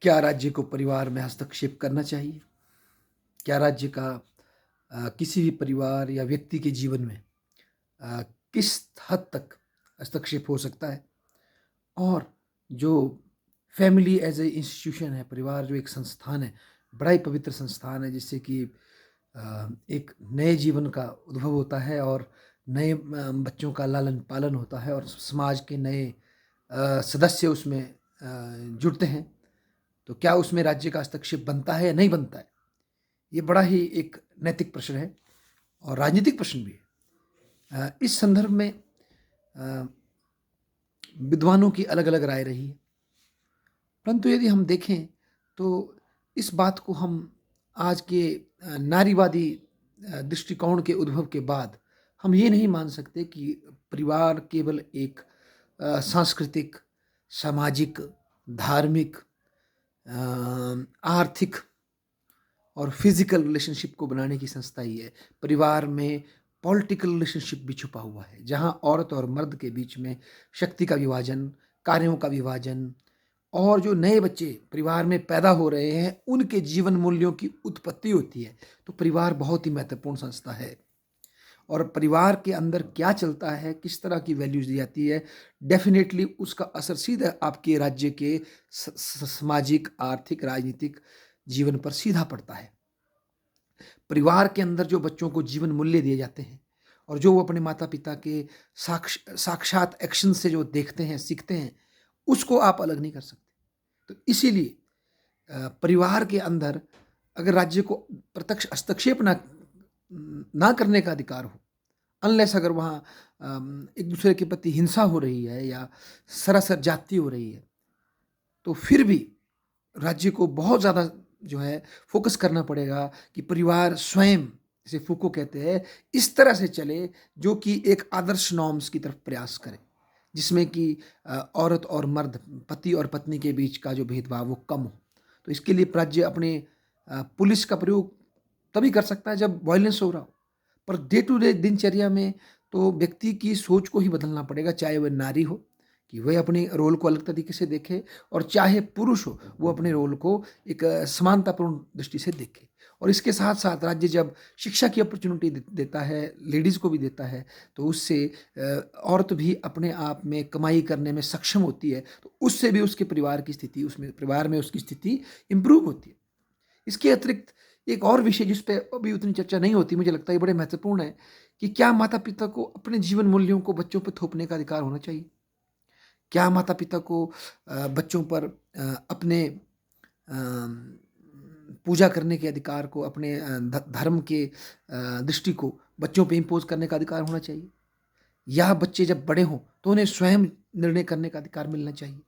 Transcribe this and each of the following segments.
क्या राज्य को परिवार में हस्तक्षेप करना चाहिए? क्या राज्य का किसी भी परिवार या व्यक्ति के जीवन में अ, किस हद तक हस्तक्षेप हो सकता है? और जो फैमिली एज़ ए इंस्टीट्यूशन है, परिवार जो एक संस्थान है, बड़ा ही पवित्र संस्थान है जिससे कि एक नए जीवन का उद्भव होता है और नए बच्चों का लालन-पालन होता है और समाज के नए सदस्य उसमें जुड़ते हैं। तो क्या उसमें राज्य का हस्तक्षेप बनता है या नहीं बनता है? ये बड़ा ही एक नैतिक प्रश्न है और राजनीतिक प्रश्न भी है। इस संदर्भ में अ, विद्वानों की अलग-अलग राय रही है। परंतु यदि हम देखें तो इस बात को हम आज के नारीवादी दृष्टिकोण के उद्भव के बाद हम ये नहीं मान सकते कि परिवार केवल एक सांस्कृतिक, सामाजिक, धार्मिक, आर्थिक और फिजिकल रिलेशनशिप को बनाने की संस्था ही है। परिवार में पॉलिटिकल रिलेशनशिप भी छुपा हुआ है, जहाँ औरत और मर्द के बीच में शक्ति का विभाजन, कार्यों का विभाजन और जो नए बच्चे परिवार में पैदा हो रहे हैं, उनके जीवन मूल्यों की उत्पत्ति होती है। तो परिवार बहुत ही महत्वपूर्ण संस्था है और परिवार के अंदर क्या चलता है, किस तरह की वैल्यूज़ दी जाती है, डेफ़िनेटली उसका असर सीधा आपके राज्य के सामाजिक, आर्थिक, राजनीतिक जीवन पर सीधा पड़ता है। परिवार के अंदर जो बच्चों को जीवन मूल्य दिए जाते हैं और जो वो अपने माता-पिता के साक्षात एक्शन से जो देखते हैं, सीखते हैं, उसको आप अलग नहीं कर सकते। तो इसीलिए परिवार के अंदर अगर राज्य को प्रत्यक्ष हस्तक्षेप ना करने का अधिकार हो, अनलेस अगर वहाँ एक दूसरे के प्रति हिंसा हो रही है या सरासर जाति हो रही है, तो फिर भी राज्य को बहुत ज़्यादा जो है फ़ोकस करना पड़ेगा कि परिवार स्वयं, जिसे फूको कहते हैं, इस तरह से चले जो कि एक आदर्श नॉर्म्स की तरफ प्रयास करे। जिसमें कि औरत और मर्द, पति और पत्नी के बीच का जो भेदभाव वो कम हो। तो इसके लिए राज्य अपने पुलिस का प्रयोग तभी कर सकता है जब वायलेंस हो रहा हो। पर डे टू डे दिनचर्या में तो व्यक्ति की सोच को ही बदलना पड़ेगा, चाहे वह नारी हो, कि वह अपने रोल को अलग तरीके से देखे और चाहे पुरुष हो, वो अपने रोल को एक समानतापूर्ण दृष्टि से देखे। और इसके साथ-साथ राज्य जब शिक्षा की अपॉर्च्युनिटी देता है, लेडीज़ को भी देता है, तो उससे औरत भी अपने आप में कमाई करने में सक्षम होती है, तो उससे भी उसके परिवार की स्थिति, उसमें परिवार में उसकी स्थिति इम्प्रूव होती है। इसके अतिरिक्त एक और विषय जिस पे अभी उतनी चर्चा नहीं होती, मुझे लगता है ये बड़े महत्वपूर्ण है कि क्या माता-पिता को अपने जीवन मूल्यों को बच्चों पे थोपने का अधिकार होना चाहिए? क्या माता-पिता को बच्चों पर अपने पूजा करने के अधिकार को, अपने धर्म के दृष्टि को बच्चों पे इम्पोज़ करने का अधिकार होना चाहिए? या बच्चे जब बड़े हों, तो उन्हें स्वयं निर्णय करने का अधिकार मिलना चाहिए?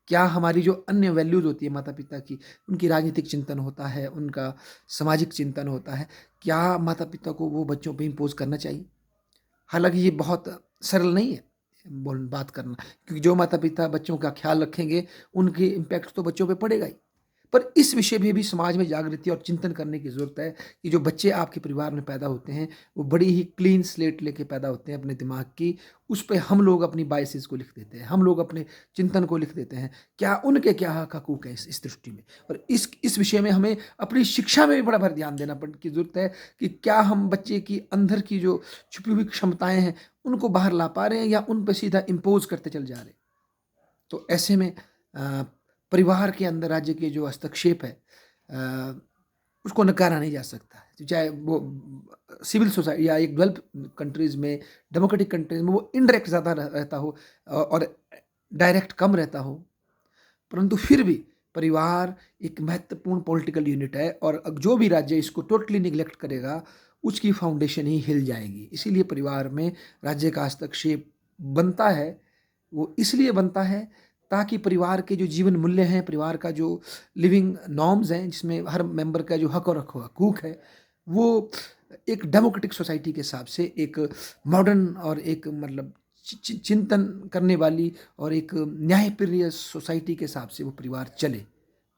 क्या हमारी जो अन्य वैल्यूज़ होती है माता-पिता की, उनकी राजनीतिक चिंतन होता है, उनका सामाजिक चिंतन होता है, क्या माता-पिता को वो बच्चों पे इम्पोज़ करना चाहिए? हालाँकि ये बहुत सरल नहीं है बात करना, क्योंकि जो माता-पिता बच्चों का ख़्याल रखेंगे, उनके इम्पैक्ट तो बच्चों पे पड़ेगा ही। पर इस विषय में भी समाज में जागृति और चिंतन करने की ज़रूरत है कि जो बच्चे आपके परिवार में पैदा होते हैं, वो बड़ी ही क्लीन स्लेट लेके पैदा होते हैं अपने दिमाग की। उस पे हम लोग अपनी बायसेस को लिख देते हैं, हम लोग अपने चिंतन को लिख देते हैं। क्या उनके क्या हक-हकूक़ हैं इस दृष्टि में? और इस विषय में हमें अपनी शिक्षा में भी बड़ा भर ध्यान देना की ज़रूरत है कि क्या हम बच्चे की अंदर की जो छुपी हुई क्षमताएँ हैं, उनको बाहर ला पा रहे हैं या उन पे सीधा इम्पोज़ करते चले जा रहे हैं? तो ऐसे में परिवार के अंदर राज्य के जो हस्तक्षेप है अ, उसको नकारा नहीं जा सकता है। तो चाहे वो सिविल सोसाइटी या एक डेवलप्ड कंट्रीज़ में, डेमोक्रेटिक कंट्रीज़ में वो इनडायरेक्ट ज़्यादा रहता हो और डायरेक्ट कम रहता हो। परंतु फिर भी परिवार एक महत्वपूर्ण पॉलिटिकल यूनिट है और जो भी राज्य इसको टोटली निग्लेक्ट करेगा, उसकी फाउंडेशन ही हिल जाएगी। इसीलिए परिवार में राज्य का हस्तक्षेप बनता है, वो इसलिए बनता है ताकि परिवार के जो जीवन मूल्य हैं, परिवार का जो लिविंग नॉर्म्स हैं, जिसमें हर मेंबर का जो हक और हकूक़ है, वो एक डेमोक्रेटिक सोसाइटी के हिसाब से एक मॉडर्न और एक मतलब चिंतन करने वाली और एक न्यायप्रिय सोसाइटी के हिसाब से वो परिवार चले।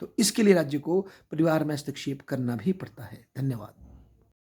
तो इसके लिए राज्य को परिवार में हस्तक्षेप करना भी पड़ता है। धन्यवाद।